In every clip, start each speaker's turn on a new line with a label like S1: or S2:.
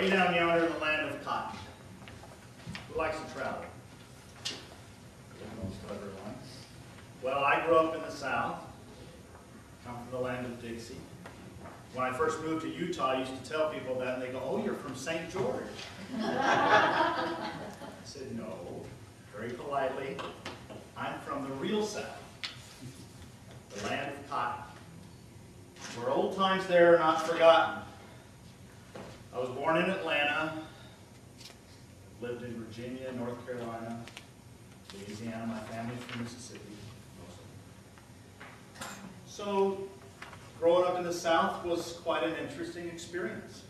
S1: way down yonder in the land of cotton. Who likes to travel? Most everyone. Well, I grew up in the South. Come from the land of Dixie. When I first moved to Utah, I used to tell people that, and they go, "Oh, you're from St. George." I said, "No," very politely. "I'm from the real South, the land of cotton, where old times there are not forgotten." I was born in Atlanta, lived in Virginia, North Carolina, Louisiana. My family's from Mississippi. So, growing up in the South was quite an interesting experience.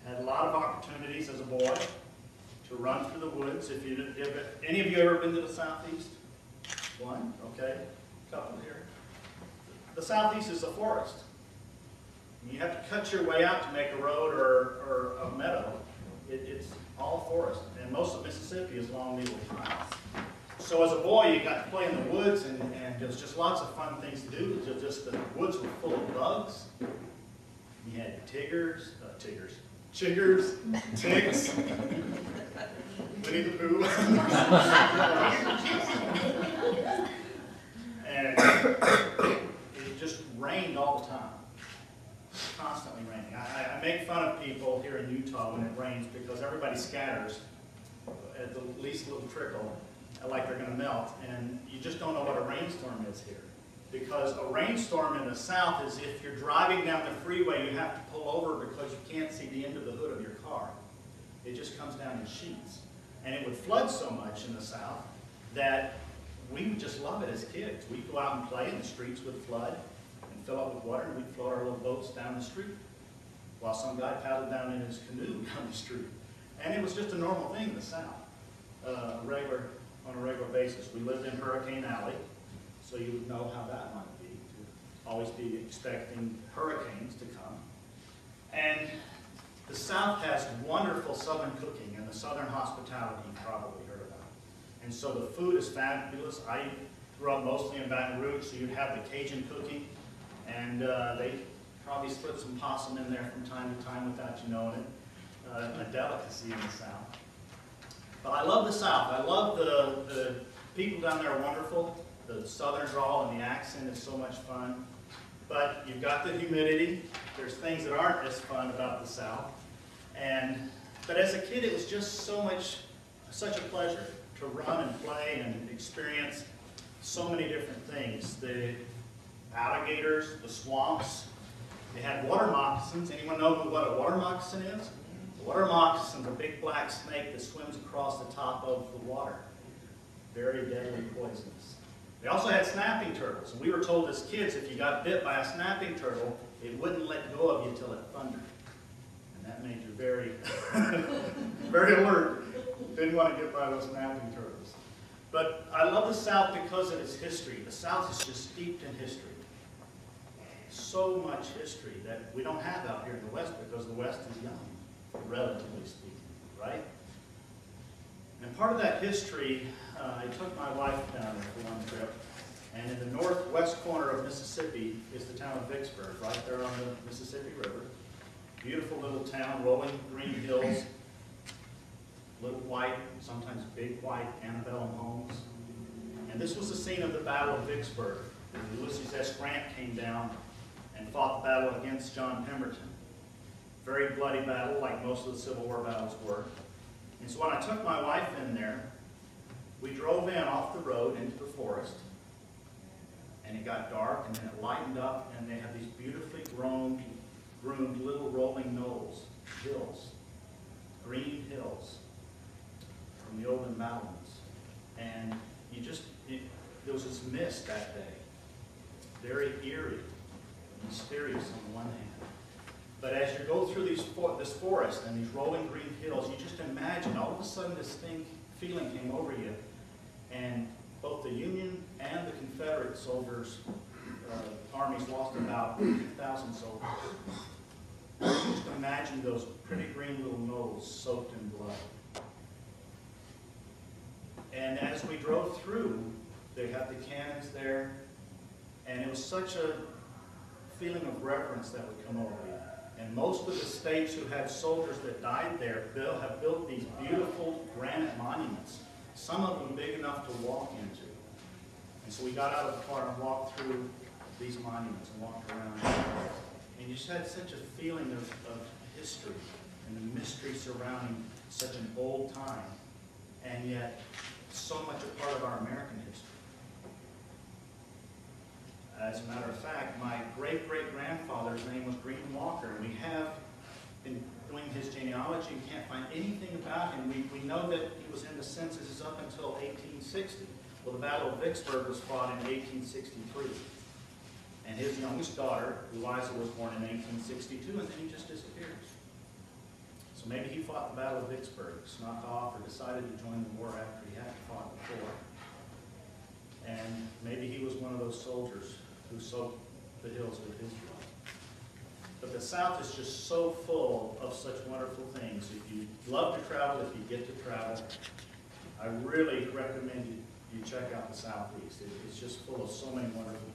S1: Had a lot of opportunities as a boy to run through the woods. If any of you ever been to the Southeast? One? Okay. A couple here. The Southeast is a forest. You have to cut your way out to make a road or a meadow. It's all forest. And most of Mississippi is long little trails. So as a boy, you got to play in the woods, and there was just lots of fun things to do. Just the woods were full of bugs. You had chiggers, ticks, Winnie the Pooh. And it just rained all the time. Constantly raining. I make fun of people here in Utah when it rains because everybody scatters at the least little trickle, like they're going to melt, and you just don't know what a rainstorm is here. Because a rainstorm in the South is if you're driving down the freeway, you have to pull over because you can't see the end of the hood of your car. It just comes down in sheets. And it would flood so much in the South that we would just love it as kids. We'd go out and play, and the streets would flood and fill up with water, and we'd float our little boats down the street while some guy paddled down in his canoe down the street. And it was just a normal thing in the South. On a regular basis. We lived in Hurricane Alley, so you would know how that might be, to always be expecting hurricanes to come. And the South has wonderful Southern cooking and the Southern hospitality you've probably heard about. And so the food is fabulous. I grew up mostly in Baton Rouge, so you'd have the Cajun cooking, and they probably slip some possum in there from time to time without you knowing it. A delicacy in the South. But I love the South. I love the people down there are wonderful. The Southern drawl and the accent is so much fun. But you've got the humidity. There's things that aren't as fun about the South. But as a kid, it was just such a pleasure to run and play and experience so many different things. The alligators, the swamps. They had water moccasins. Anyone know what a water moccasin is? Water moccasin is a big black snake that swims across the top of the water. Very deadly poisonous. They also had snapping turtles. And we were told as kids, if you got bit by a snapping turtle, it wouldn't let go of you till it thundered. And that made you very, very alert. Didn't want to get by those snapping turtles. But I love the South because of its history. The South is just steeped in history. So much history that we don't have out here in the West because the West is young, relatively speaking, right? And part of that history, I took my wife down there for one trip, and in the northwest corner of Mississippi is the town of Vicksburg, right there on the Mississippi River. Beautiful little town, rolling green hills, little white, sometimes big white antebellum homes. And this was the scene of the Battle of Vicksburg. Ulysses S. Grant came down and fought the battle against John Pemberton. Very bloody battle, like most of the Civil War battles were. And so when I took my wife in there, we drove in off the road into the forest, and it got dark, and then it lightened up, and they have these beautifully groomed little rolling knolls, hills, green hills from the olden mountains. And there was this mist that day, very eerie, mysterious on one hand. But as you go through this forest and these rolling green hills, you just imagine all of a sudden this feeling came over you, and both the Union and the Confederate soldiers, armies lost about 50,000 soldiers. Just imagine those pretty green little knolls soaked in blood. And as we drove through, they had the cannons there, and it was such a feeling of reverence that would come over you. And most of the states who had soldiers that died there have built these beautiful granite monuments, some of them big enough to walk into. And so we got out of the car and walked through these monuments and walked around. And you just had such a feeling of history and the mystery surrounding such an old time, and yet so much a part of our American history. As a matter of fact, my great-great-grandfather's name was Green Walker, and we have been doing his genealogy and can't find anything about him. We know that he was in the censuses up until 1860. Well, the Battle of Vicksburg was fought in 1863. And his youngest daughter, Eliza, was born in 1862, and then he just disappears. So maybe he fought the Battle of Vicksburg, snuck off, or decided to join the war after he had fought before. And maybe he was one of those soldiers who soaked the hills with his blood. But the South is just so full of such wonderful things. If you love to travel, if you get to travel, I really recommend you check out the Southeast. It's just full of so many wonderful